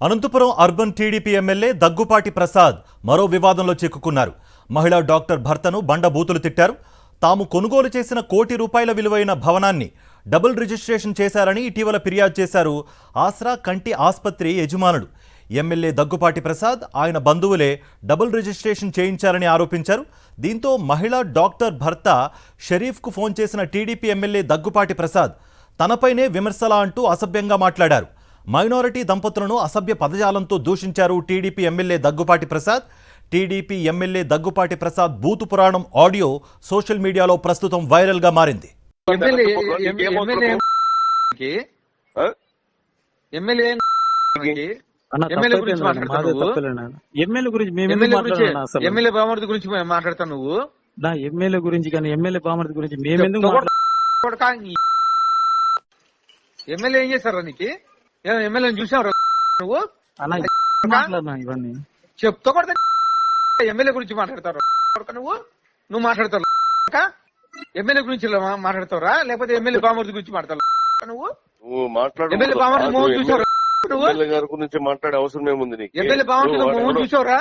Anantapuram urban TDP MLA Daggupati Prasad మరో వివాదంలో చిక్కుకున్నారు. మహిళా డాక్టర్ భర్తను బండబూతులు తిట్టారు. తాము కొనుగోలు చేసిన ₹1 కోటి విలువైన భవనాన్ని డబుల్ రిజిస్ట్రేషన్ చేశారని ఇటీవల ఫిర్యాదు చేశారు ఆసరా కంటి ఆసుపత్రి యజమానులు. ఎమ్మెల్యే దగ్గుపాటి ప్రసాద్ ఆయన బంధువులే డబుల్ రిజిస్ట్రేషన్ చేయించారని ఆరోపించారు. దీంతో మహిళా డాక్టర్ భర్త షరీఫ్కు ఫోన్ చేసిన టీడీపీ ఎమ్మెల్యే దగ్గుపాటి ప్రసాద్ తనపైనే విమర్శలా అంటూ అసభ్యంగా మాట్లాడారు. మైనారిటీ దంపతులను అసభ్య పదజాలంతో దూషించారు TDP MLA Daggupati Prasad. TDP MLA Daggupati Prasad బూతు పురాణం ఆడియో సోషల్ మీడియాలో ప్రస్తుతం వైరల్ గా మారింది. ఎమ్మెల్యే బామర్ది గురించి మాట్లాడతావు నువ్వు. నా ఎమ్మెల్యే గురించి కానీ ఎమ్మెల్యే బామర్ది గురించి మేమెందుకు ఎమ్మెల్యే ఏం చేస్తారా నీకు? ఎమ్మెల్యే చూసావు నువ్వు? ఇవన్నీ చెప్తా కొడతా. ఎమ్మెల్యే గురించి మాట్లాడతారు నువ్వు మాట్లాడతావు. ఎమ్మెల్యే గురించి మాట్లాడతావురా లేకపోతే ఎమ్మెల్యే బామర్ది గురించి మాట్లాడతావు నువ్వు? ఎమ్మెల్యే బామర్ది మోహన్ చూసావు? ఎమ్మెల్యే గారి గురించి మాట్లాడే అవసరం ఏముంది నీకు? ఎమ్మెల్యే బామర్ది మోహన్ చూసావురా?